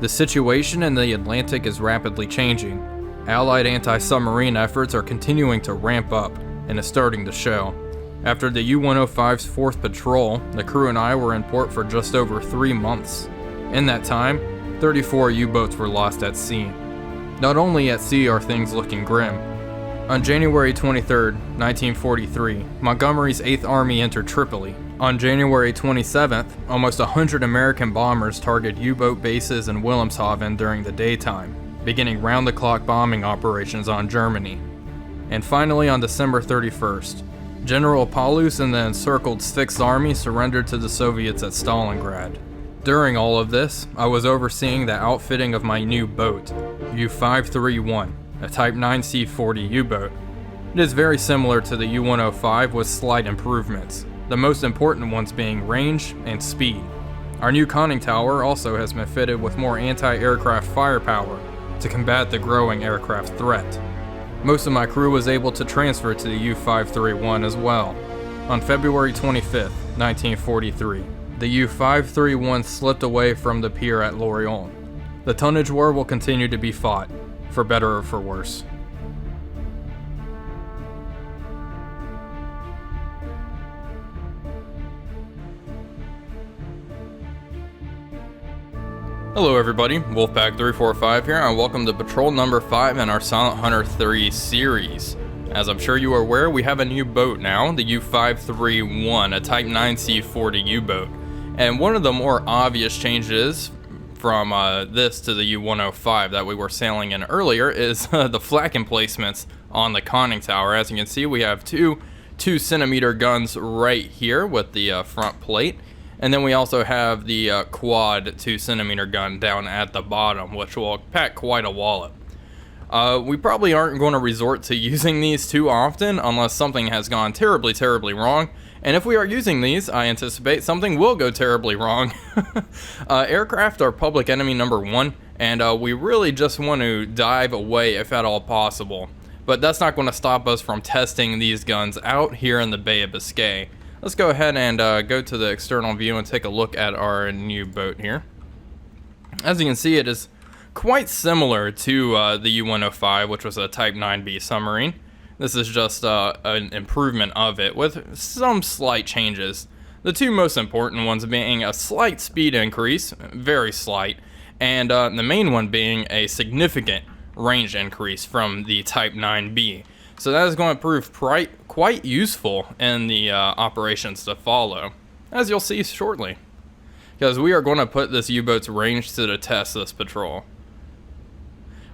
The situation in the Atlantic is rapidly changing. Allied anti-submarine efforts are continuing to ramp up and is starting to show. After the U-105's 4th patrol, the crew and I were in port for just over 3 months. In that time, 34 U-boats were lost at sea. Not only at sea are things looking grim. On January 23, 1943, Montgomery's 8th Army entered Tripoli. On January 27th, almost 100 American bombers targeted U-boat bases in Wilhelmshaven during the daytime, beginning round-the-clock bombing operations on Germany. And finally, on December 31st, General Paulus and the encircled 6th Army surrendered to the Soviets at Stalingrad. During all of this, I was overseeing the outfitting of my new boat, U-531, a Type 9C-40 U-boat. It is very similar to the U-105 with slight improvements, the most important ones being range and speed. Our new conning tower also has been fitted with more anti-aircraft firepower to combat the growing aircraft threat. Most of my crew was able to transfer to the U-531 as well. On February 25th, 1943, the U-531 slipped away from the pier at Lorient. The tonnage war will continue to be fought, for better or for worse. Hello everybody, Wolfpack345 here, and welcome to Patrol number 5 in our Silent Hunter 3 series. As I'm sure you are aware, we have a new boat now, the U-531, a Type 9C-40 U-boat. And one of the more obvious changes from this to the U-105 that we were sailing in earlier is the flak emplacements on the conning tower. As you can see, we have two 2-centimeter guns right here with the front plate. And then we also have the quad 2-centimeter gun down at the bottom, which will pack quite a wallop. We probably aren't going to resort to using these too often unless something has gone terribly wrong. And if we are using these, I anticipate something will go terribly wrong. Aircraft are public enemy number 1, and we really just want to dive away if at all possible. But that's not going to stop us from testing these guns out here in the Bay of Biscay. Let's go ahead and go to the external view and take a look at our new boat here. As you can see, it is quite similar to the U-105, which was a Type 9B submarine. This is just an improvement of it with some slight changes. The two most important ones being a slight speed increase, very slight, and the main one being a significant range increase from the Type 9B. So that is going to prove quite useful in the operations to follow, as you'll see shortly. Because we are going to put this U-boat's range to the test this patrol.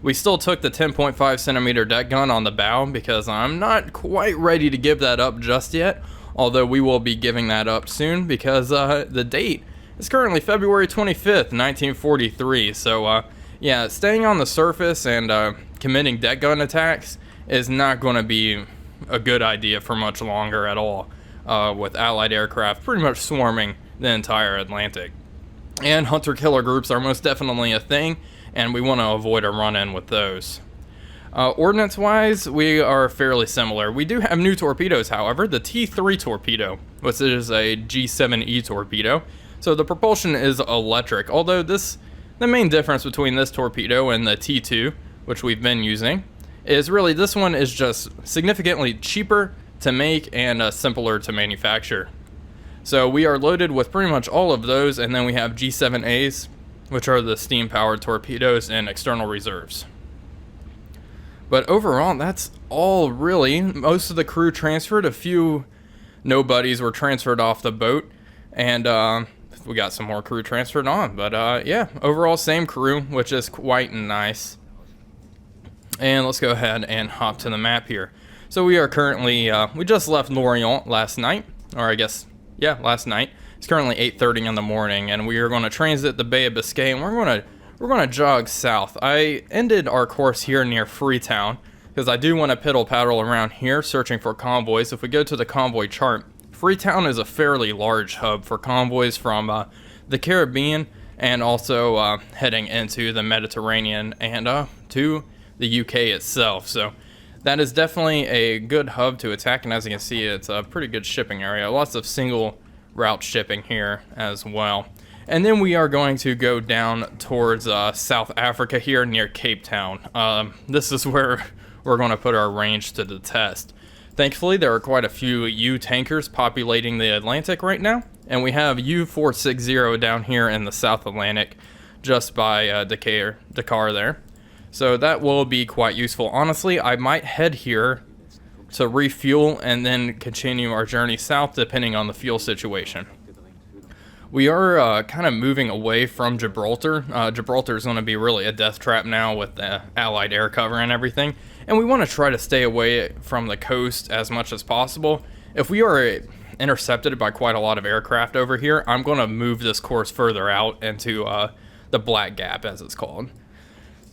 We still took the 10.5 centimeter deck gun on the bow because I'm not quite ready to give that up just yet. Although we will be giving that up soon because the date is currently February 25th, 1943. So yeah, staying on the surface and committing deck gun attacks is not going to be a good idea for much longer at all, with Allied aircraft pretty much swarming the entire Atlantic. And hunter-killer groups are most definitely a thing, and we want to avoid a run-in with those. Ordnance-wise, we are fairly similar. We do have new torpedoes, however, the T3 torpedo, which is a G7E torpedo. So the propulsion is electric, although the main difference between this torpedo and the T2, which we've been using, is really this one is just significantly cheaper to make and simpler to manufacture. So we are loaded with pretty much all of those, and then we have G7As, which are the steam-powered torpedoes and external reserves. But overall, that's all really. Most of the crew transferred. A few nobodies were transferred off the boat, and we got some more crew transferred on. But yeah, overall same crew, which is quite nice. And let's go ahead and hop to the map here. So we are currently, we just left Lorient last night, or I guess, yeah, last night. It's currently 8:30 in the morning, and we are going to transit the Bay of Biscay, and we're going to jog south. I ended our course here near Freetown because I do want to piddle-paddle around here searching for convoys. If we go to the convoy chart, Freetown is a fairly large hub for convoys from the Caribbean and also heading into the Mediterranean and to the UK itself. So that is definitely a good hub to attack, and as you can see, it's a pretty good shipping area. Lots of single route shipping here as well. And then we are going to go down towards South Africa here near Cape Town. This is where we're going to put our range to the test. Thankfully, there are quite a few U tankers populating the Atlantic right now, and we have U-460 down here in the South Atlantic, just by Dakka there. So that will be quite useful. Honestly, I might head here to refuel and then continue our journey south, depending on the fuel situation. We are kind of moving away from Gibraltar. Gibraltar is going to be really a death trap now with the Allied air cover and everything. And we want to try to stay away from the coast as much as possible. If we are intercepted by quite a lot of aircraft over here, I'm going to move this course further out into the Black Gap, as it's called.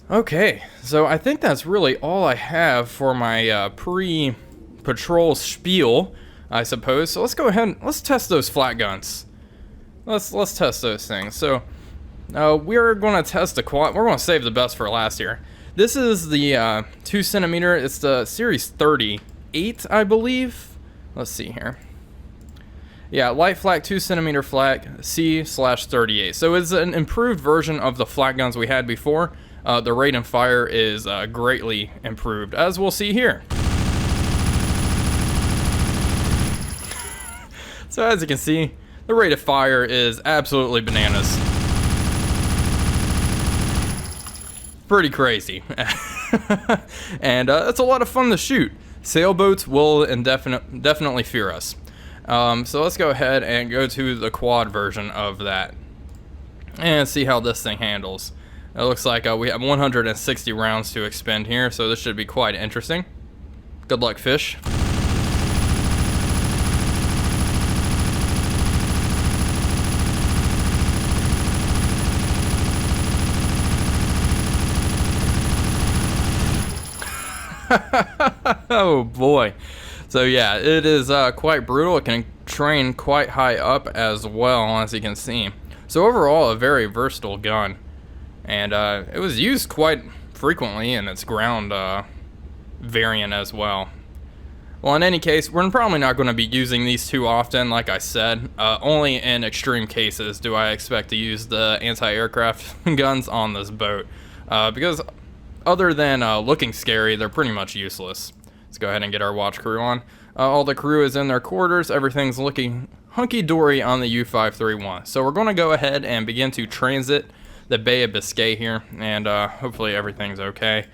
Okay, so I think that's really all I have for my pre-patrol spiel, I suppose. So let's go ahead and let's test those flat guns. Let's test those things. So we're going to test the quad. We're going to save the best for last here. This is the 2 centimeter. It's the Series 38, I believe. Let's see here. Yeah, light flak 2 centimeter flak C/38. So it's an improved version of the flak guns we had before. The rate and fire is greatly improved, as we'll see here. So as you can see, the rate of fire is absolutely bananas. Pretty crazy. And it's a lot of fun to shoot. Sailboats will definitely fear us. So let's go ahead and go to the quad version of that and see how this thing handles. It looks like we have 160 rounds to expend here, so this should be quite interesting. Good luck, fish. Oh boy. So yeah, it is quite brutal. It can train quite high up as well, as you can see. So overall, a very versatile gun. And it was used quite frequently in its ground variant as well. Well, in any case, we're probably not going to be using these too often, like I said. Only in extreme cases do I expect to use the anti-aircraft guns on this boat. Because other than looking scary, they're pretty much useless. Let's go ahead and get our watch crew on. All the crew is in their quarters. Everything's looking hunky-dory on the U-531. So we're going to go ahead and begin to transit the Bay of Biscay here, and hopefully everything's okay.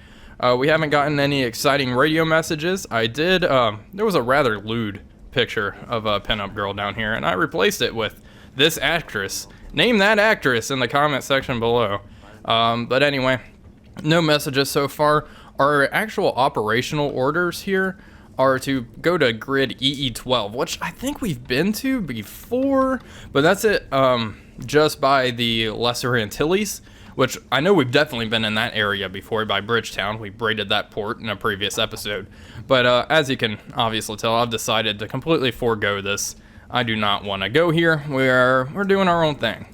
We haven't gotten any exciting radio messages. I did, there was a rather lewd picture of a pinup girl down here, and I replaced it with this actress. Name that actress in the comment section below. But anyway, no messages so far. Our actual operational orders here are to go to grid EE12, which I think we've been to before, but that's it just by the Lesser Antilles, which I know we've definitely been in that area before by Bridgetown. We braided that port in a previous episode. But as you can obviously tell, I've decided to completely forego this. I do not want to go here. We're doing our own thing.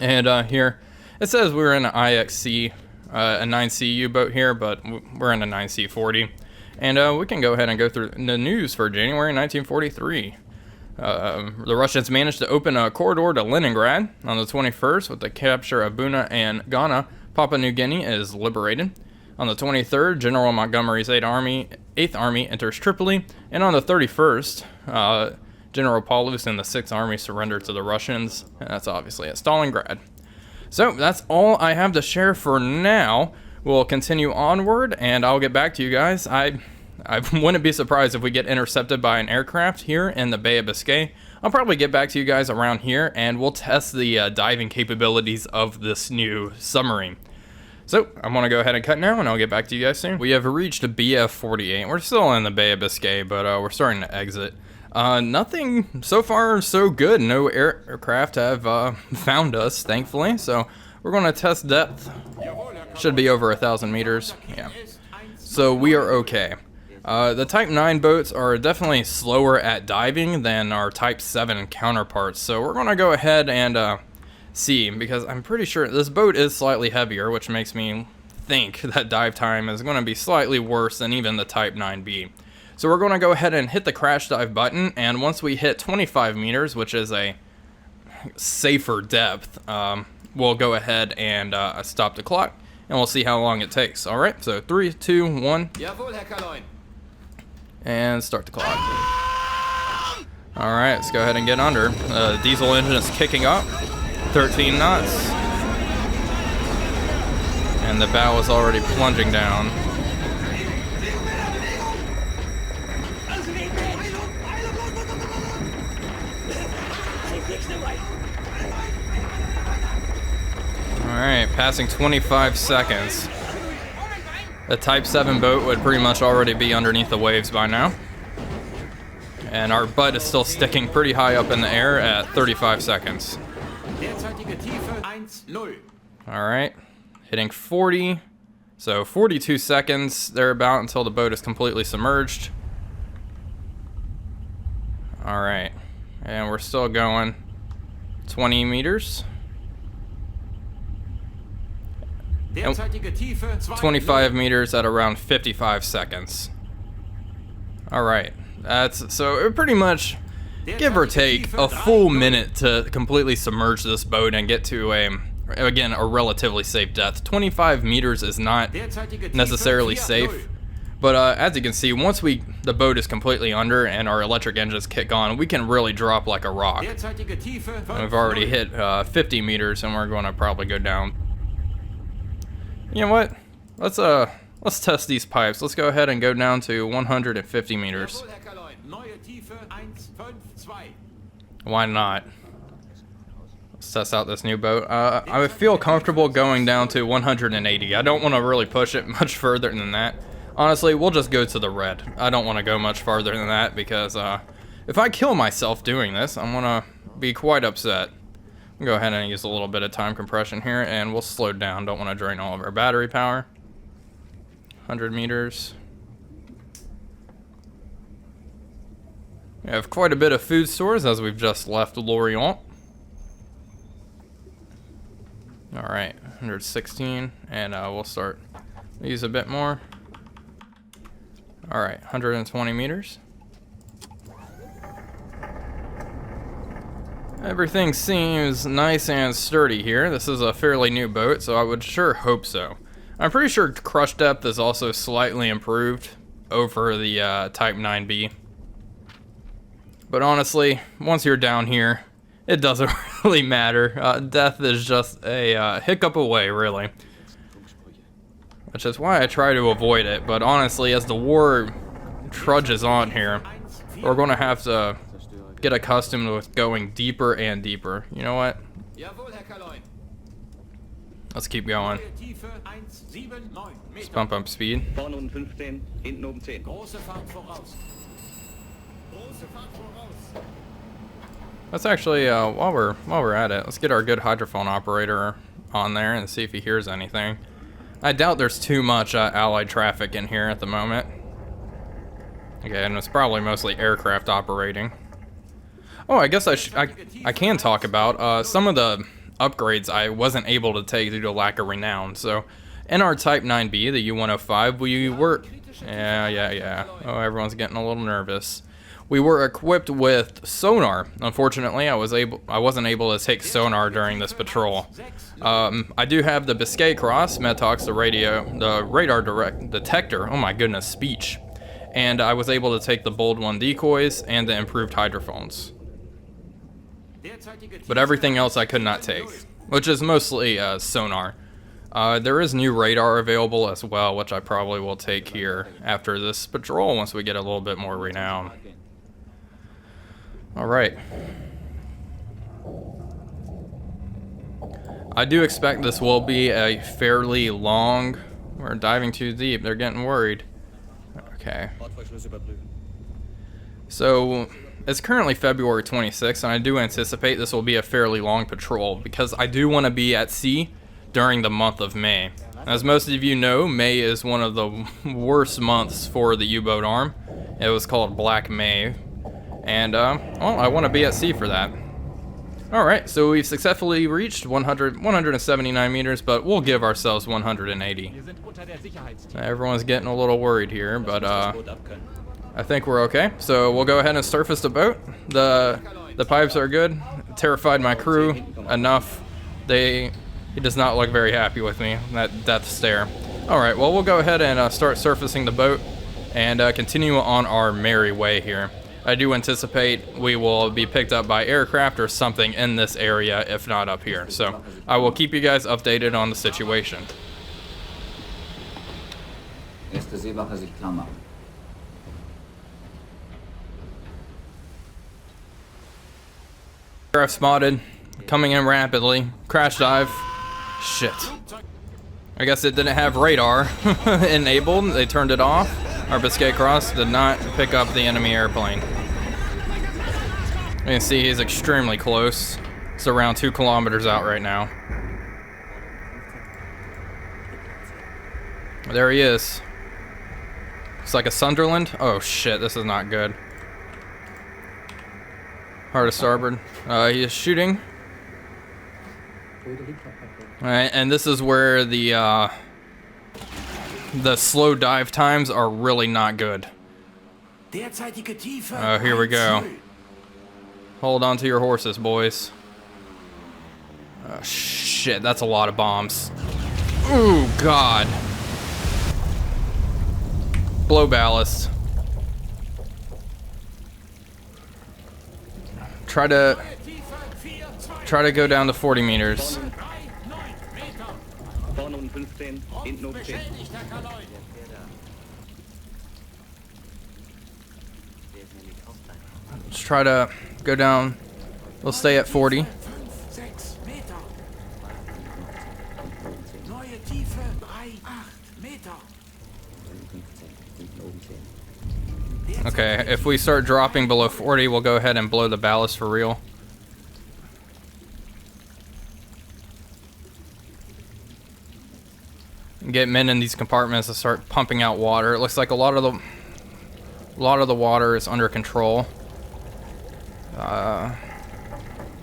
And here, it says we're in an IXC, a 9C U-boat here, but we're in a 9C40. And we can go ahead and go through the news for January 1943. The Russians managed to open a corridor to Leningrad on the 21st with the capture of Buna and Ghana. Papua New Guinea is liberated. On the 23rd, General Montgomery's 8th Army enters Tripoli. And on the 31st, General Paulus and the 6th Army surrendered to the Russians. And that's obviously at Stalingrad. So that's all I have to share for now. We'll continue onward, and I'll get back to you guys. I wouldn't be surprised if we get intercepted by an aircraft here in the Bay of Biscay. I'll probably get back to you guys around here, and we'll test the diving capabilities of this new submarine. So I'm going to go ahead and cut now, and I'll get back to you guys soon. We have reached BF-48. We're still in the Bay of Biscay, but we're starting to exit. Nothing so far so good. No aircraft have found us, thankfully. So we're going to test depth. Should be over 1,000 meters. Yeah. So we are okay. The Type 9 boats are definitely slower at diving than our Type 7 counterparts. So we're going to go ahead and see, because I'm pretty sure this boat is slightly heavier, which makes me think that dive time is going to be slightly worse than even the Type 9B. So we're going to go ahead and hit the crash dive button, and once we hit 25 meters, which is a safer depth, we'll go ahead and stop the clock, and we'll see how long it takes. All right, so 3, 2, 1, and start the clock. All right, let's go ahead and get under. The diesel engine is kicking up, 13 knots, and the bow is already plunging down. Alright, passing 25 seconds. The Type 7 boat would pretty much already be underneath the waves by now. And our butt is still sticking pretty high up in the air at 35 seconds. Alright, hitting 40. So 42 seconds thereabout until the boat is completely submerged. Alright, and we're still going 20 meters. 25 meters at around 55 seconds. Alright, so it pretty much, give or take, a full minute to completely submerge this boat and get to a relatively safe depth. 25 meters is not necessarily safe, but as you can see, once the boat is completely under and our electric engines kick on, we can really drop like a rock. And we've already hit 50 meters, and we're going to probably go down. You know what? Let's test these pipes. Let's go ahead and go down to 150 meters. Why not? Let's test out this new boat. I would feel comfortable going down to 180. I don't want to really push it much further than that. Honestly, we'll just go to the red. I don't want to go much farther than that because if I kill myself doing this, I'm going to be quite upset. Go ahead and use a little bit of time compression here, and we'll slow down. Don't want to drain all of our battery power. 100 meters. We have quite a bit of food stores as we've just left Lorient. Alright, 116, and we'll start use a bit more. Alright, 120 meters. Everything seems nice and sturdy here. This is a fairly new boat, so I would sure hope so. I'm pretty sure crush depth is also slightly improved over the Type 9B. But honestly, once you're down here, it doesn't really matter. Death is just a hiccup away, really. Which is why I try to avoid it. But honestly, as the war trudges on here, we're going to have to get accustomed with going deeper and deeper. You know what? Let's keep going. Let's bump up speed. Let's actually, while we're at it, let's get our good hydrophone operator on there and see if he hears anything. I doubt there's too much allied traffic in here at the moment. Okay, and it's probably mostly aircraft operating. Oh, I guess I can talk about some of the upgrades I wasn't able to take due to lack of renown. So, in our Type 9B, the U-105, we were... Yeah. Oh, everyone's getting a little nervous. We were equipped with sonar. Unfortunately, I wasn't able to take sonar during this patrol. I do have the Biscay Cross, Metox, the radar detector. Oh my goodness, speech. And I was able to take the Bold 1 decoys and the improved hydrophones. But everything else I could not take, which is mostly sonar. There is new radar available as well, which I probably will take here after this patrol once we get a little bit more renown. Alright. I do expect this will be a fairly long... We're diving too deep, they're getting worried. Okay. So, it's currently February 26th, and I do anticipate this will be a fairly long patrol, because I do want to be at sea during the month of May. As most of you know, May is one of the worst months for the U-boat arm. It was called Black May. And, well, I want to be at sea for that. Alright, so we've successfully reached 179 meters, but we'll give ourselves 180. Everyone's getting a little worried here, but, I think we're okay. So we'll go ahead and surface the boat. The pipes are good. Terrified my crew enough. He does not look very happy with me. That death stare. All right. Well, we'll go ahead and start surfacing the boat and continue on our merry way here. I do anticipate we will be picked up by aircraft or something in this area, if not up here. So I will keep you guys updated on the situation. Erste Seewache sich klar machen. Aircraft spotted, coming in rapidly. Crash dive. Shit. I guess it didn't have radar enabled. They turned it off. Our Biscay Cross did not pick up the enemy airplane. You can see he's extremely close. It's around 2 kilometers out right now. There he is. It's like a Sunderland. Oh shit, this is not good. Hard to starboard. He is shooting. Alright, and this is where the slow dive times are really not good. Here we go. Hold on to your horses, boys. Oh shit, that's a lot of bombs. Ooh, God. Blow ballast. Try to go down to 40 meters. Let's try to go down. We'll stay at 40. Okay, if we start dropping below 40, we'll go ahead and blow the ballast for real. Get men in these compartments to start pumping out water. It looks like a lot of the water is under control.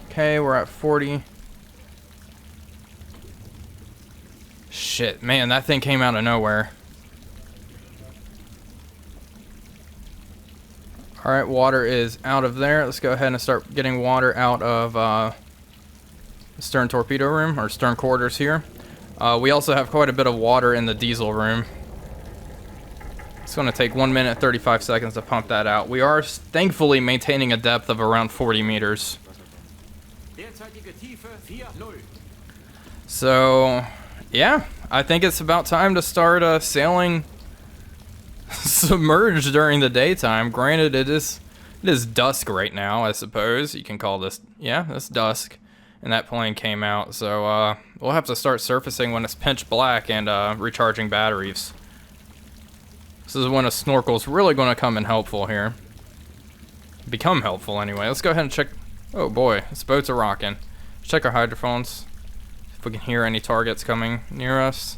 Okay, we're at 40. Shit, man, that thing came out of nowhere. Alright, water is out of there. Let's go ahead and start getting water out of the stern torpedo room, or stern quarters here. We also have quite a bit of water in the diesel room. It's going to take 1 minute 35 seconds to pump that out. We are thankfully maintaining a depth of around 40 meters. So, yeah, I think it's about time to start sailing submerged during the daytime. Granted, it is dusk right now, I suppose. You can call this, yeah, it's dusk. And that plane came out, so we'll have to start surfacing when it's pitch black and recharging batteries. This is when a snorkel's really going to come in helpful here. Become helpful anyway. Let's go ahead and check. Oh boy, this boat's a rocking. Let's check our hydrophones. If we can hear any targets coming near us.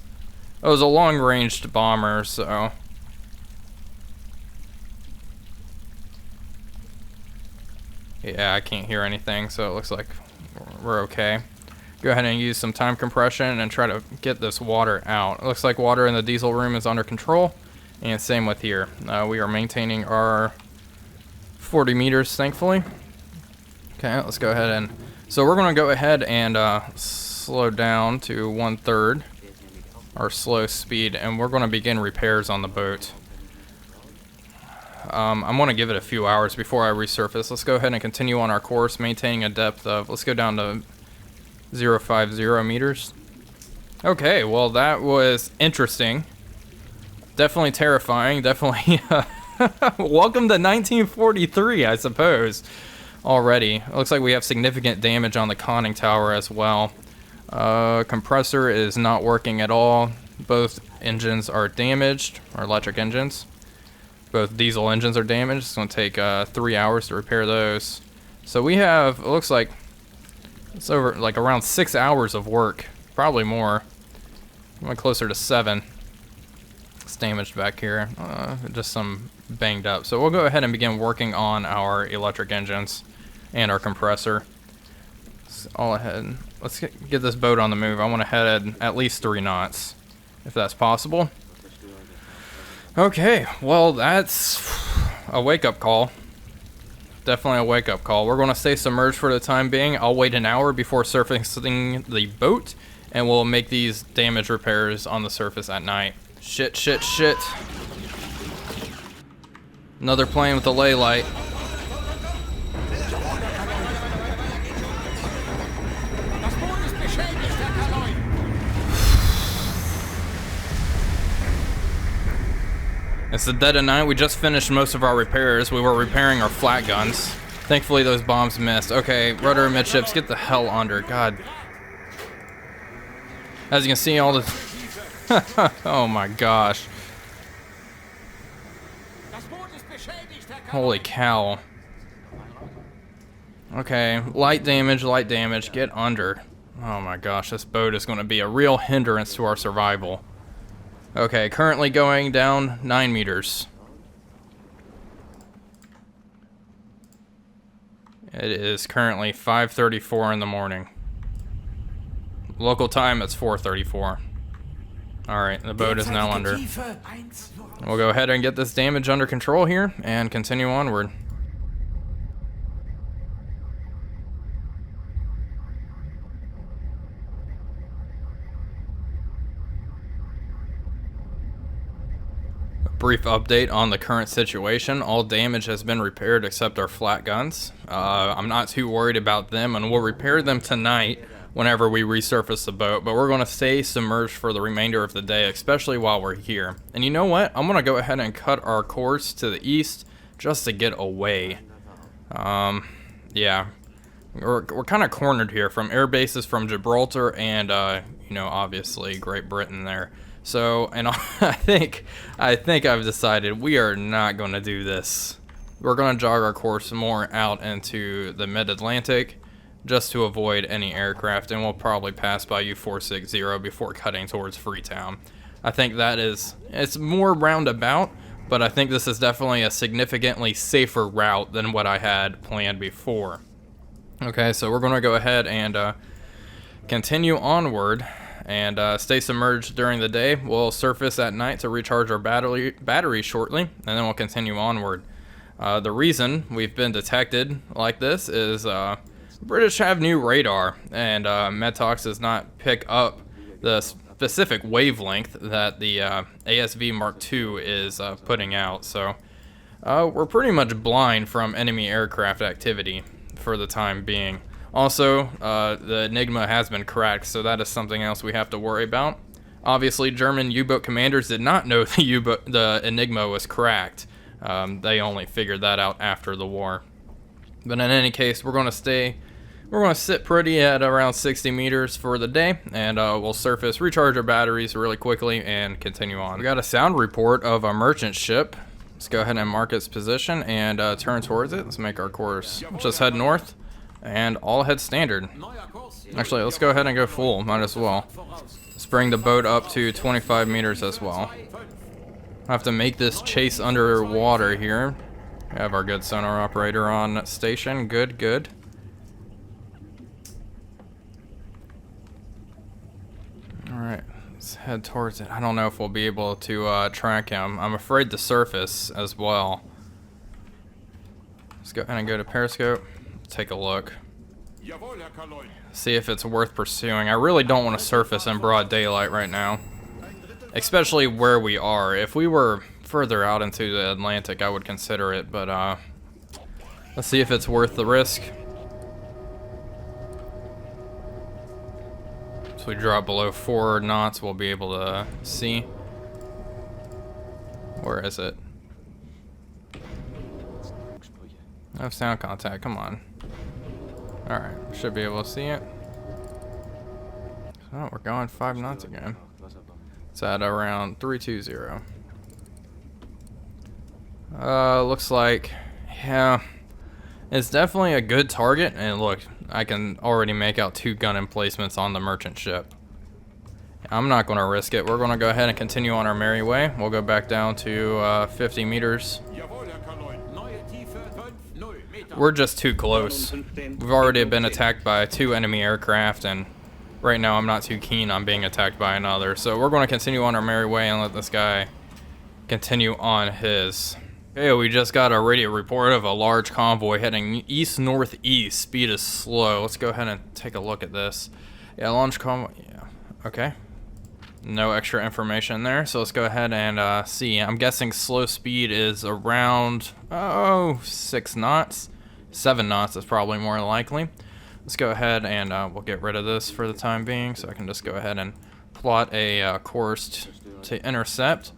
Oh, it was a long-ranged bomber, so. Yeah, I can't hear anything, so it looks like we're okay. Go ahead and use some time compression and try to get this water out. It looks like water in the diesel room is under control, and same with here. We are maintaining our 40 meters, thankfully. Okay, let's go ahead and... So we're going to go ahead and slow down to 1/3 our slow speed, and we're going to begin repairs on the boat. I'm going to give it a few hours before I resurface. Let's go ahead and continue on our course, maintaining a depth of, let's go down to 050 meters. Okay, well that was interesting. Definitely terrifying, definitely. Welcome to 1943, I suppose, already. It looks like we have significant damage on the conning tower as well. Compressor is not working at all. Both engines are damaged, our electric engines. Both diesel engines are damaged. It's going to take 3 hours to repair those. So we have, it looks like it's over like around 6 hours of work, probably more. Went closer to 7. It's damaged back here, just some banged up. So we'll go ahead and begin working on our electric engines and our compressor. All ahead. Let's get this boat on the move. I want to head at least 3 knots, if that's possible. Okay, well that's a wake-up call. Definitely a wake-up call. We're going to stay submerged for the time being. I'll wait an hour before surfacing the boat, and we'll make these damage repairs on the surface at night. Shit, shit, shit. Another plane with a ley light. It's the dead of night. We just finished most of our repairs. We were repairing our flat guns. Thankfully, those bombs missed. Okay, rudder midships, get the hell under. God. As you can see, all this... oh my gosh. Holy cow. Okay, light damage, get under. Oh my gosh, this boat is going to be a real hindrance to our survival. Okay, currently going down 9 meters. It is currently 5:34 in the morning. Local time, it's 4:34. Alright, the boat is now under. We'll go ahead and get this damage under control here and continue onward. Brief update on the current situation. All damage has been repaired except our flat guns. I'm not too worried about them, and we'll repair them tonight whenever we resurface the boat, but we're going to stay submerged for the remainder of the day, especially while we're here. And you know what? I'm going to go ahead and cut our course to the east just to get away. Yeah. We're kind of cornered here from air bases from Gibraltar and, you know, obviously Great Britain there. So, and I think I've decided we are not going to do this. We're going to jog our course more out into the mid-Atlantic just to avoid any aircraft, and we'll probably pass by U-460 before cutting towards Freetown. I think that is, it's more roundabout, but I think this is definitely a significantly safer route than what I had planned before. Okay, so we're going to go ahead and continue onward. And stay submerged during the day. We'll surface at night to recharge our battery shortly, and then we'll continue onward. The reason we've been detected like this is British have new radar, and Metox does not pick up the specific wavelength that the ASV Mark II is putting out. So we're pretty much blind from enemy aircraft activity for the time being. Also, the Enigma has been cracked, so that is something else we have to worry about. Obviously, German U-boat commanders did not know the Enigma was cracked. They only figured that out after the war. But in any case, we're going to sit pretty at around 60 meters for the day, and we'll surface, recharge our batteries really quickly, and continue on. We got a sound report of a merchant ship. Let's go ahead and mark its position and turn towards it. Let's make our course. Let's just head north. And all head standard. Actually, let's go ahead and go full. Might as well. Let's bring the boat up to 25 meters as well. I have to make this chase underwater here. We have our good sonar operator on station. Good, good. Alright, let's head towards it. I don't know if we'll be able to track him. I'm afraid to surface as well. Let's go ahead and go to Periscope. Take a look. See if it's worth pursuing. I really don't want to surface in broad daylight right now, especially where we are. If we were further out into the Atlantic, I would consider it, but let's see if it's worth the risk. So we drop below 4 knots, we'll be able to see. Where is it? I have sound contact, come on. Alright, should be able to see it. Oh, we're going 5 knots again. It's at around 320. Looks like, yeah, it's definitely a good target. And look, I can already make out 2 gun emplacements on the merchant ship. I'm not going to risk it. We're going to go ahead and continue on our merry way. We'll go back down to 50 meters. We're just too close. We've already been attacked by 2 enemy aircraft, and right now I'm not too keen on being attacked by another. So we're going to continue on our merry way and let this guy continue on his. Okay, we just got a radio report of a large convoy heading east-northeast. Speed is slow. Let's go ahead and take a look at this. Yeah, launch convoy. Yeah, okay. No extra information there, so let's go ahead and see. I'm guessing slow speed is around, 6 knots. 7 knots is probably more likely. Let's go ahead and we'll get rid of this for the time being, so I can just go ahead and plot a course to intercept.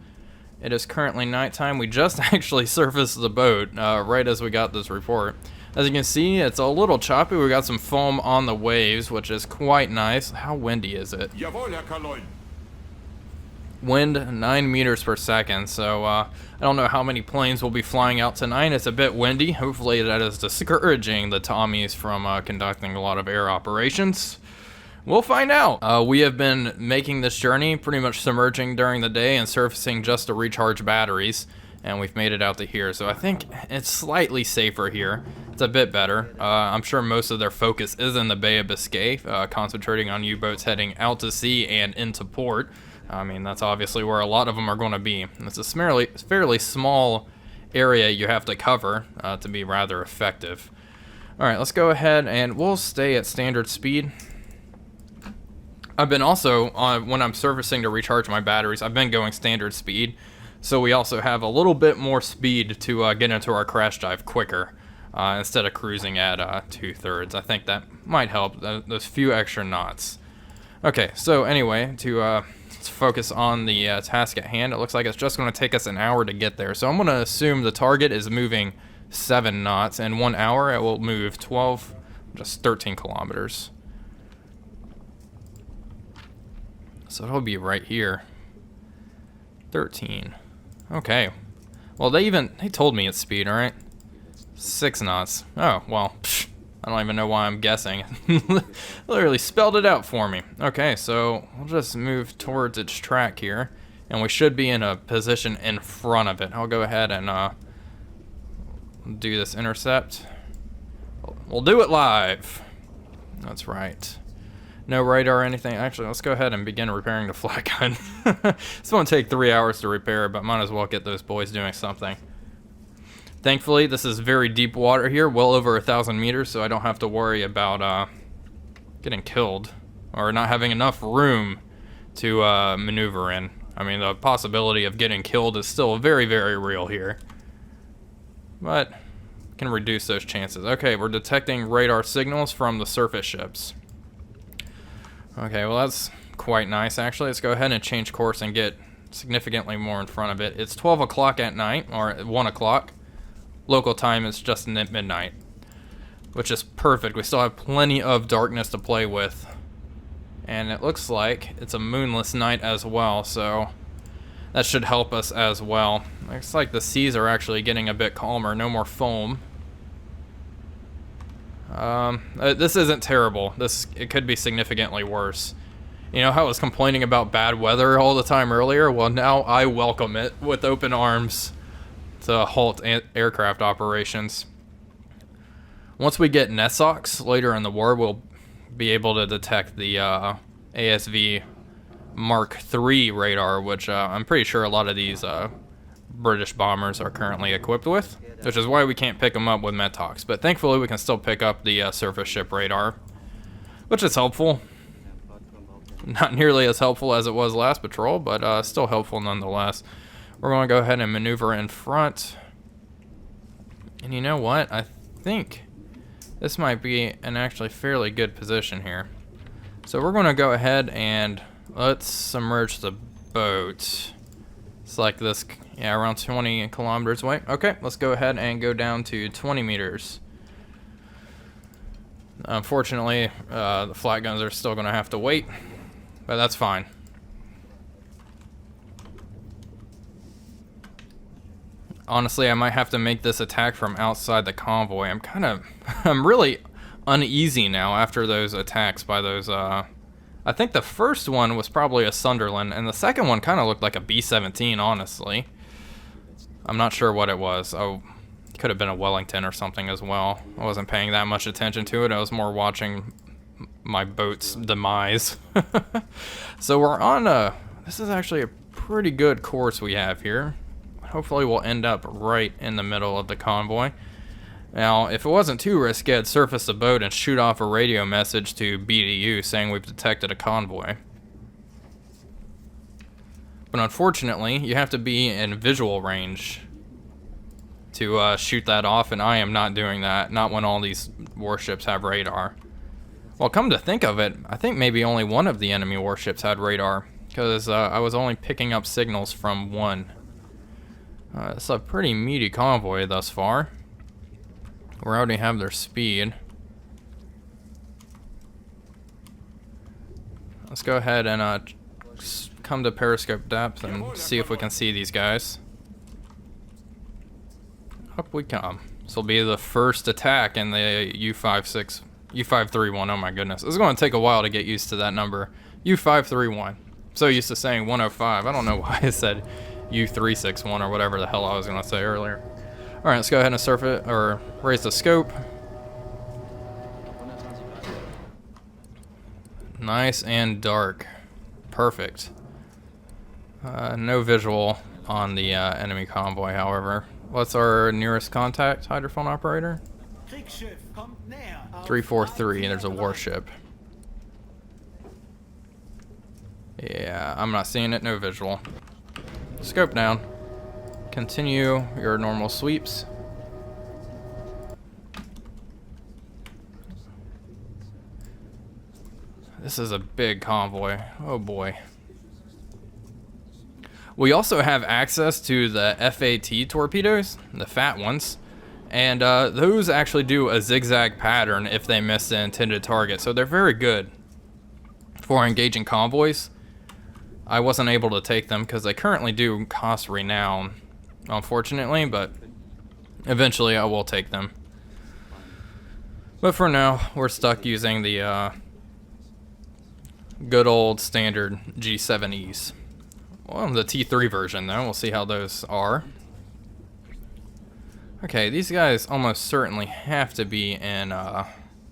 It is currently nighttime. We just actually surfaced the boat right as we got this report. As you can see, it's a little choppy. We got some foam on the waves, which is quite nice. How windy is it? Wind 9 meters per second, so I don't know how many planes will be flying out tonight. It's a bit windy. Hopefully that is discouraging the Tommies from conducting a lot of air operations. We'll find out. We have been making this journey, pretty much submerging during the day and surfacing just to recharge batteries, and we've made it out to here. So I think it's slightly safer here. It's a bit better. I'm sure most of their focus is in the Bay of Biscay, concentrating on U-boats heading out to sea and into port. I mean, that's obviously where a lot of them are going to be. It's a fairly small area you have to cover to be rather effective. All right, let's go ahead and we'll stay at standard speed. I've been also, when I'm surfacing to recharge my batteries, I've been going standard speed. So we also have a little bit more speed to get into our crash dive quicker instead of cruising at 2/3. I think that might help, those few extra knots. Okay, so anyway, let's focus on the task at hand. It looks like it's just going to take us an hour to get there. So I'm going to assume the target is moving 7 knots. In 1 hour, it will move 13 kilometers. So it'll be right here. 13. Okay. Well, they told me its speed, alright? 6 knots. Oh, well, I don't even know why I'm guessing. Literally spelled it out for me. Okay, so we'll just move towards its track here, and we should be in a position in front of it. I'll go ahead and do this intercept. We'll do it live. That's right. No radar or anything. Actually, let's go ahead and begin repairing the flat gun. It's going to take 3 hours to repair, but might as well get those boys doing something. Thankfully, this is very deep water here, well over 1,000 meters, so I don't have to worry about getting killed or not having enough room to maneuver in. I mean, the possibility of getting killed is still very, very real here, but can reduce those chances. Okay, we're detecting radar signals from the surface ships. Okay, well that's quite nice actually. Let's go ahead and change course and get significantly more in front of it. It's 12 o'clock at night, or 1 o'clock. Local time is just midnight, which is perfect. We still have plenty of darkness to play with. And it looks like it's a moonless night as well, so that should help us as well. Looks like the seas are actually getting a bit calmer, no more foam. This isn't terrible. It could be significantly worse. You know how I was complaining about bad weather all the time earlier? Well, now I welcome it with open arms to halt aircraft operations. Once we get NESOX later in the war, we'll be able to detect the ASV Mark III radar, which I'm pretty sure a lot of these British bombers are currently equipped with, which is why we can't pick them up with METOX. But thankfully we can still pick up the surface ship radar, which is helpful. Not nearly as helpful as it was last patrol, but still helpful nonetheless. We're going to go ahead and maneuver in front. And you know what? I think this might be an actually fairly good position here. So we're going to go ahead and let's submerge the boat. It's like this, yeah, around 20 kilometers away. Okay, let's go ahead and go down to 20 meters. Unfortunately, the flat guns are still going to have to wait, but that's fine. Honestly, I might have to make this attack from outside the convoy. I'm really uneasy now after those attacks by those, I think the first one was probably a Sunderland, and the second one kind of looked like a B-17, honestly. I'm not sure what it was. Oh, it could have been a Wellington or something as well. I wasn't paying that much attention to it. I was more watching my boat's demise. So we're on this is actually a pretty good course we have here. Hopefully we'll end up right in the middle of the convoy. Now, if it wasn't too risky, I'd surface the boat and shoot off a radio message to BDU saying we've detected a convoy. But unfortunately, you have to be in visual range to shoot that off, and I am not doing that, not when all these warships have radar. Well, come to think of it, I think maybe only one of the enemy warships had radar, because I was only picking up signals from one. It's a pretty meaty convoy thus far. We already have their speed. Let's go ahead and come to periscope depth and see if we can see these guys. Up we come. This will be the first attack in the U-531. Oh my goodness. This is going to take a while to get used to that number. U-531. So used to saying 105. I don't know why I said U-361 or whatever the hell I was going to say earlier. Alright, let's go ahead and surf it, or raise the scope. Nice and dark. Perfect. No visual on the enemy convoy, however. What's our nearest contact, hydrophone operator? 343, there's a warship. Yeah, I'm not seeing it, no visual. Scope down. Continue your normal sweeps. This is a big convoy. Oh boy. We also have access to the FAT torpedoes, the fat ones, and those actually do a zigzag pattern if they miss the intended target, so they're very good for engaging convoys. I wasn't able to take them because they currently do cost renown, unfortunately, but eventually I will take them. But for now, we're stuck using the good old standard G7Es. Well, the T3 version though, we'll see how those are. Okay, these guys almost certainly have to be in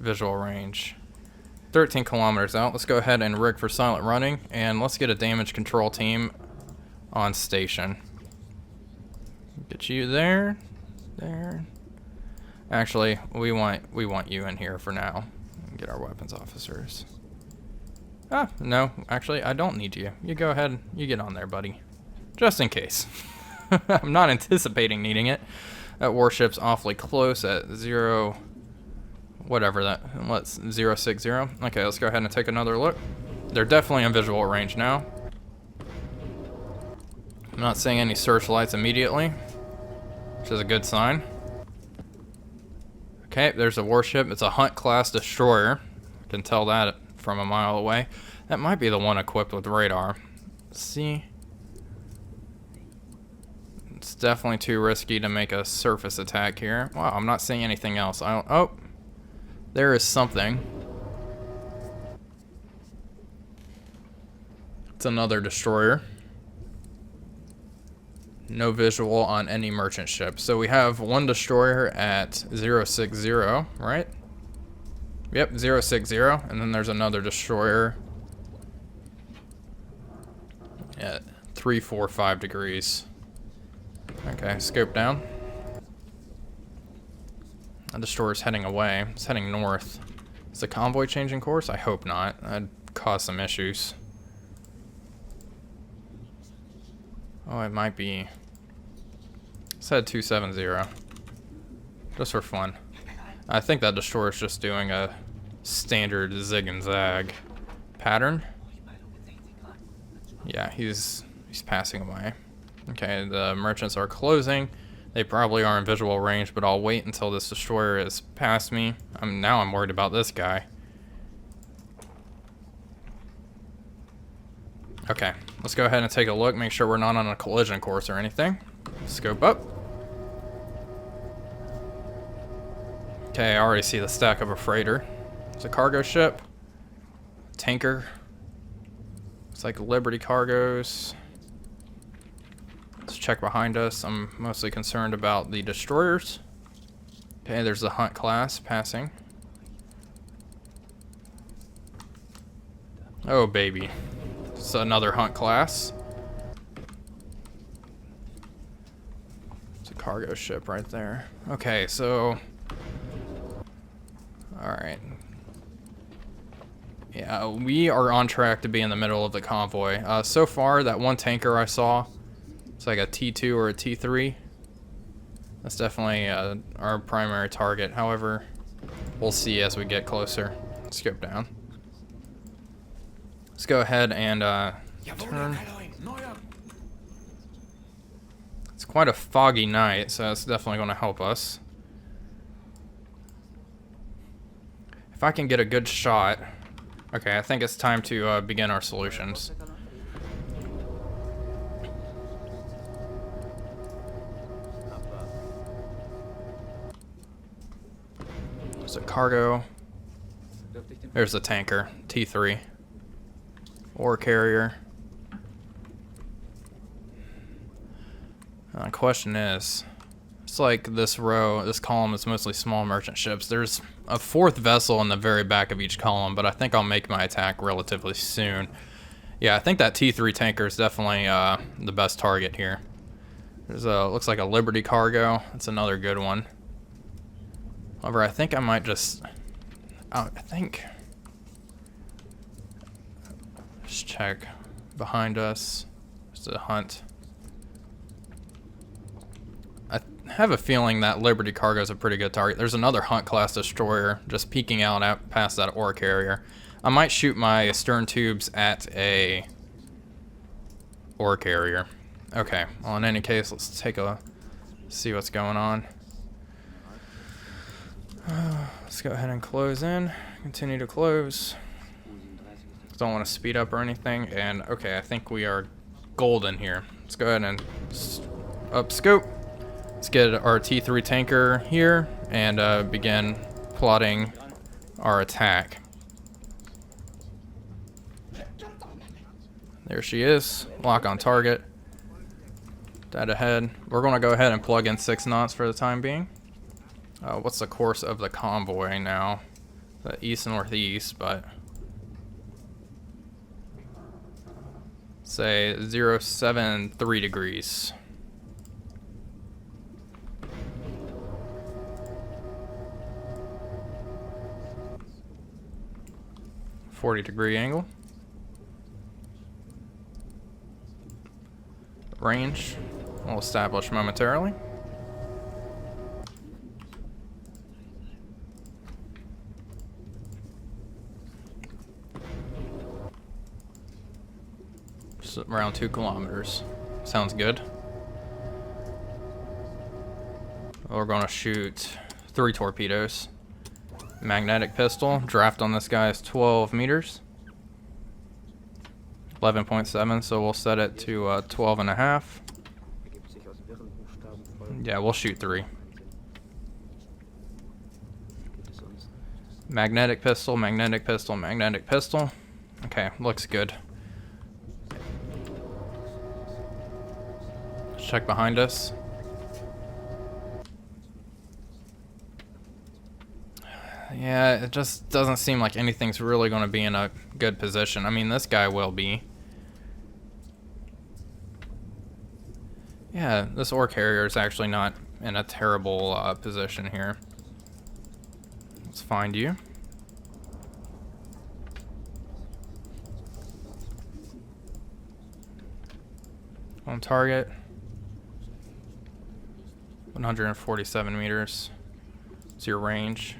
visual range. 13 kilometers out. Let's go ahead and rig for silent running, and let's get a damage control team on station. Get you there, there. Actually, we want you in here for now. Get our weapons officers. Ah, no, actually, I don't need you. You go ahead, you get on there, buddy. Just in case. I'm not anticipating needing it. That warship's awfully close at 0, whatever that, let's 060. Okay, let's go ahead and take another look. They're definitely in visual range now. I'm not seeing any searchlights immediately, which is a good sign. Okay, there's a warship. It's a Hunt class destroyer. I can tell that from a mile away. That might be the one equipped with radar. Let's see. It's definitely too risky to make a surface attack here. Wow, I'm not seeing anything else. Oh, there is something. It's another destroyer. No visual on any merchant ship. So we have one destroyer at 060, right? Yep, 060, and then there's another destroyer at 345 degrees. Okay, scope down. The destroyer's heading away. It's heading north. Is the convoy changing course? I hope not. That'd cause some issues. Oh, it might be. Let's head 270. Just for fun. I think that destroyer's just doing a standard zig and zag pattern. Yeah, he's passing away. Okay, the merchants are closing. They probably are in visual range, but I'll wait until this destroyer is past me. Now I'm worried about this guy. Okay, let's go ahead and take a look, make sure we're not on a collision course or anything. Scope up. Okay, I already see the stack of a freighter. It's a cargo ship. Tanker. It's like Liberty Cargos. Let's check behind us. I'm mostly concerned about the destroyers. Okay, there's the Hunt class passing. Oh, baby. It's another Hunt class. cargo ship right there. Okay, so... Alright. Yeah, we are on track to be in the middle of the convoy. So far, that one tanker I saw, it's like a T2 or a T3. That's definitely our primary target. However, we'll see as we get closer. Skip down. Let's go ahead and turn. It's quite a foggy night, so it's definitely going to help us. If I can get a good shot... Okay, I think it's time to begin our solutions. There's a cargo. There's a tanker, T3. Ore carrier. The question is, it's like this row, this column is mostly small merchant ships. There's a fourth vessel in the very back of each column, but I think I'll make my attack relatively soon. Yeah, I think that T3 tanker is definitely the best target here. There's a, looks like a Liberty cargo. That's another good one. However, I think I might just, just check behind us. There's a hunt. I have a feeling that Liberty cargo is a pretty good target. There's another Hunt class destroyer just peeking out past that ore carrier. I might shoot my stern tubes at a ore carrier. Okay, well in any case, let's take a see what's going on. Let's go ahead and close in. Continue to close. Don't want to speed up or anything. And okay, I think we are golden here. Let's go ahead and up scope. Let's get our T3 tanker here and begin plotting our attack. There she is. Lock on target. Dead ahead. We're going to go ahead and plug in 6 knots for the time being. What's the course of the convoy now? The east-northeast, but... say 073 degrees. .40-degree angle. Range will establish momentarily. Just around 2 kilometers. Sounds good. We're going to shoot 3 torpedoes. Magnetic pistol. Draft on this guy is 12 meters. 11.7, so we'll set it to 12.5. Yeah, we'll shoot 3. Magnetic pistol, magnetic pistol, magnetic pistol. Okay, looks good. Let's check behind us. Yeah, it just doesn't seem like anything's really going to be in a good position. I mean, this guy will be. Yeah, this ore carrier is actually not in a terrible position here. Let's find you. On target. 147 meters. It's your range.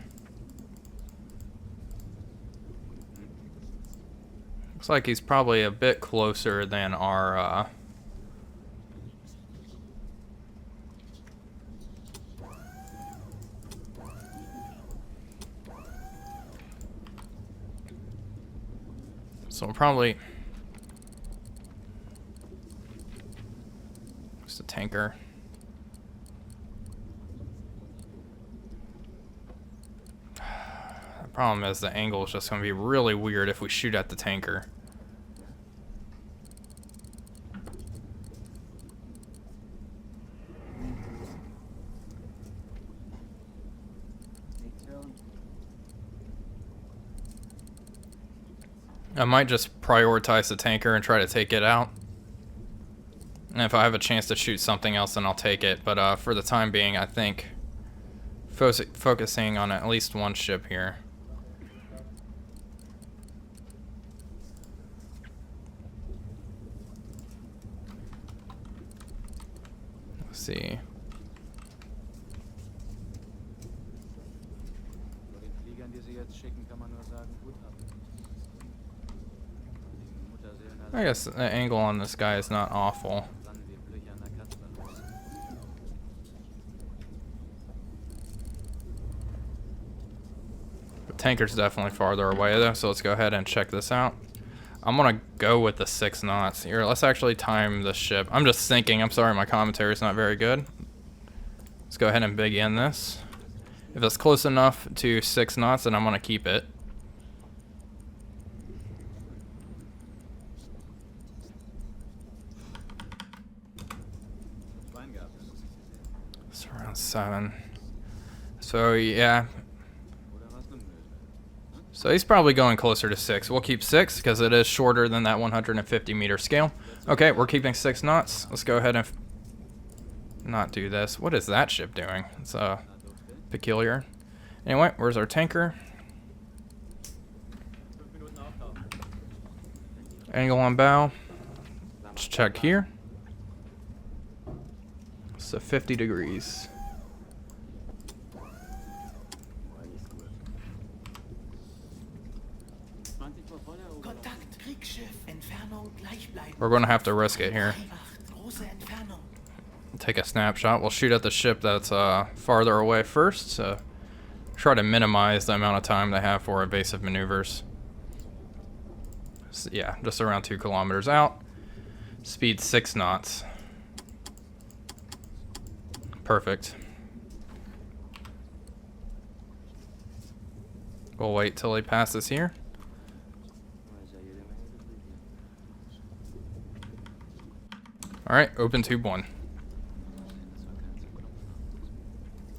Looks like he's probably a bit closer than our so we'll probably just a tanker. The problem is the angle is just going to be really weird if we shoot at the tanker. I might just prioritize the tanker and try to take it out. And if I have a chance to shoot something else, then I'll take it. But for the time being, I think focusing on at least one ship here. Let's see. I guess the angle on this guy is not awful. The tanker's definitely farther away though, so let's go ahead and check this out. I'm gonna go with the 6 knots. Here, let's actually time the ship. I'm just thinking, I'm sorry my commentary is not very good. Let's go ahead and begin this. If it's close enough to 6 knots, then I'm gonna keep it. It's around 7. So yeah. So he's probably going closer to 6. We'll keep 6 because it is shorter than that 150 meter scale. Okay, we're keeping 6 knots. Let's go ahead and not do this. What is that ship doing? It's peculiar. Anyway, where's our tanker? Angle on bow. Let's check here. So 50 degrees. We're going to have to risk it here. Take a snapshot. We'll shoot at the ship that's farther away first. So try to minimize the amount of time they have for evasive maneuvers. So yeah, just around 2 kilometers out. Speed 6 knots. Perfect. We'll wait till he passes here. Alright, open tube 1.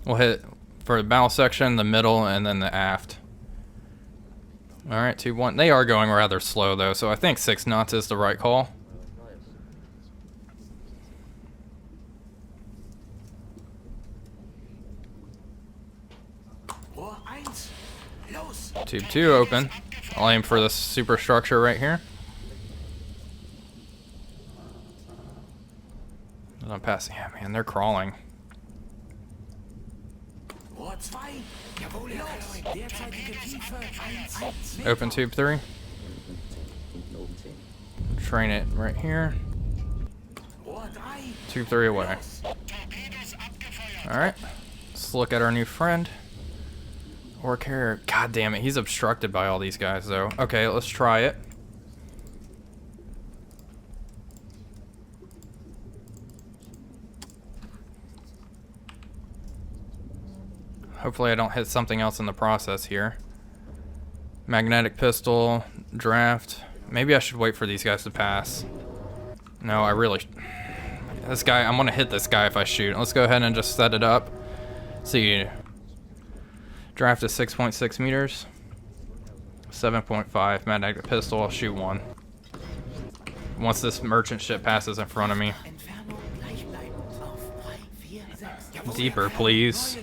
We'll hit for the bow section, the middle, and then the aft. Alright, tube 1. They are going rather slow though, so I think 6 knots is the right call. Tube 2 open. I'll aim for this superstructure right here. I'm passing. Yeah, man, they're crawling. Open tube 3. Train it right here. Tube 3 away. Alright. Let's look at our new friend. Or carrier. God damn it, he's obstructed by all these guys though. Okay, let's try it. Hopefully I don't hit something else in the process here. Magnetic pistol, draft. Maybe I should wait for these guys to pass. No, I really... This guy, I'm gonna hit this guy if I shoot. Let's go ahead and just set it up. See. Draft is 6.6 meters. 7.5 magnetic pistol, I'll shoot 1. Once this merchant ship passes in front of me. Deeper, please.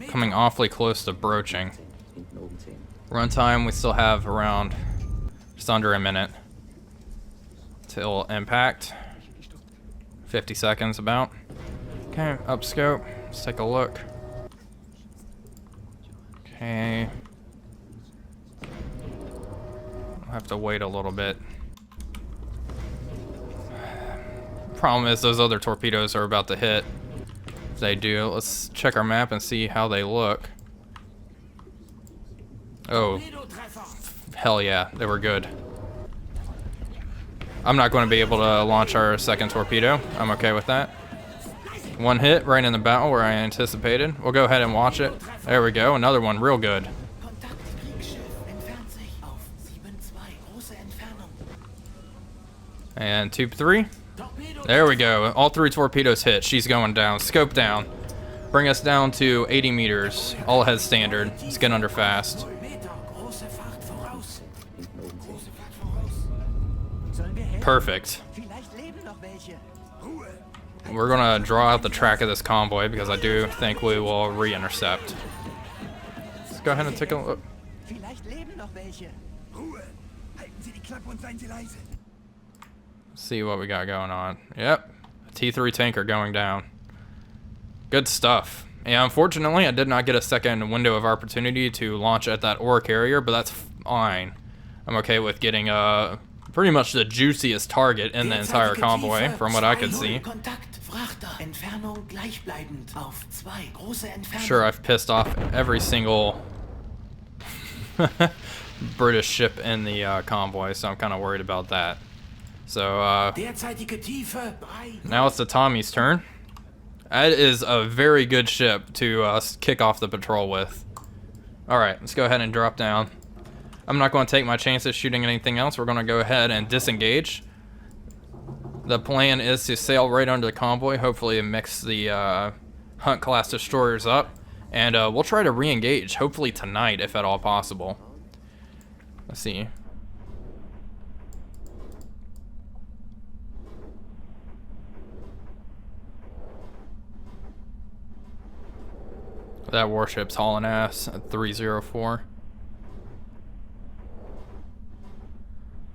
Coming awfully close to broaching. Runtime, we still have around just under a minute till impact. 50 seconds about. Okay, up scope. Let's take a look. Okay. I'll have to wait a little bit. Problem is those other torpedoes are about to hit. If they do, let's check our map and see how they look. Oh, hell yeah, they were good. I'm not going to be able to launch our second torpedo. I'm okay with that. 1 hit right in the bow where I anticipated. We'll go ahead and watch it. There we go, another one real good. And tube 3. There we go. All 3 torpedoes hit. She's going down. Scope down. Bring us down to 80 meters. All ahead standard. Let's get under fast. Perfect. We're gonna draw out the track of this convoy because I do think we will re-intercept. Let's go ahead and take a look. See what we got going on. Yep, T3 tanker going down. Good stuff. Yeah, unfortunately, I did not get a second window of opportunity to launch at that ore carrier, but that's fine. I'm okay with getting pretty much the juiciest target in the entire convoy, from what I could see. Sure, I've pissed off every single British ship in the convoy, so I'm kind of worried about that. So, now it's the Tommy's turn. That is a very good ship to kick off the patrol with. Alright, let's go ahead and drop down. I'm not going to take my chances shooting anything else. We're going to go ahead and disengage. The plan is to sail right under the convoy, hopefully mix the Hunt-class destroyers up. And we'll try to re-engage, hopefully tonight, if at all possible. Let's see. That warship's hauling ass at 304.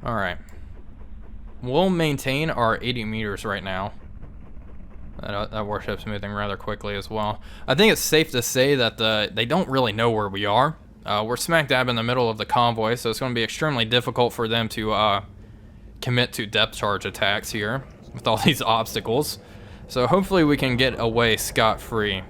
Alright. We'll maintain our 80 meters right now. That warship's moving rather quickly as well. I think it's safe to say that they don't really know where we are. We're smack dab in the middle of the convoy, so it's going to be extremely difficult for them to commit to depth charge attacks here with all these obstacles. So hopefully we can get away scot-free.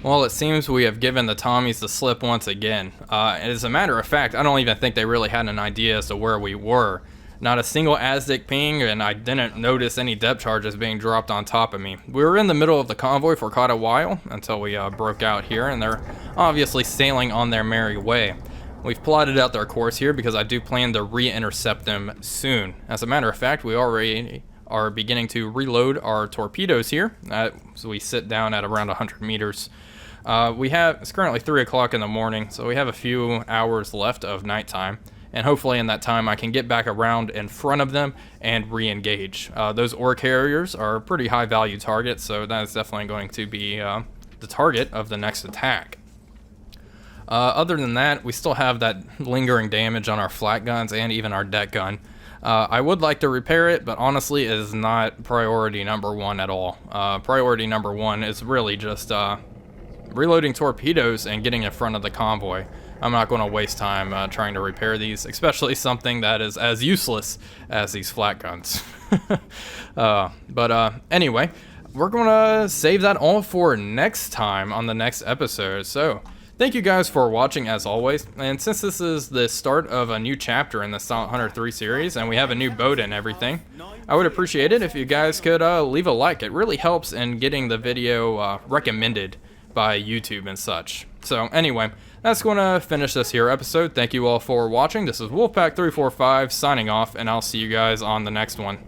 Well, it seems we have given the Tommies the slip once again. As a matter of fact, I don't even think they really had an idea as to where we were. Not a single ASDIC ping, and I didn't notice any depth charges being dropped on top of me. We were in the middle of the convoy for quite a while, until we broke out here, and they're obviously sailing on their merry way. We've plotted out their course here because I do plan to re-intercept them soon. As a matter of fact, we already are beginning to reload our torpedoes here, so we sit down at around 100 meters. It's currently 3 o'clock in the morning, so we have a few hours left of nighttime, and hopefully in that time I can get back around in front of them and re-engage. Those ore carriers are pretty high value targets, so that is definitely going to be the target of the next attack. Other than that, we still have that lingering damage on our flat guns and even our deck gun. I would like to repair it, but honestly it is not priority number one at all. Priority number one is really just reloading torpedoes and getting in front of the convoy. I'm not going to waste time trying to repair these, especially something that is as useless as these flat guns. Anyway, we're going to save that all for next time on the next episode. So, thank you guys for watching as always, and since this is the start of a new chapter in the Silent Hunter 3 series, and we have a new boat and everything, I would appreciate it if you guys could leave a like. It really helps in getting the video recommended by YouTube and such. So anyway, that's going to finish this here episode. Thank you all for watching. This is Wolfpack345 signing off, and I'll see you guys on the next one.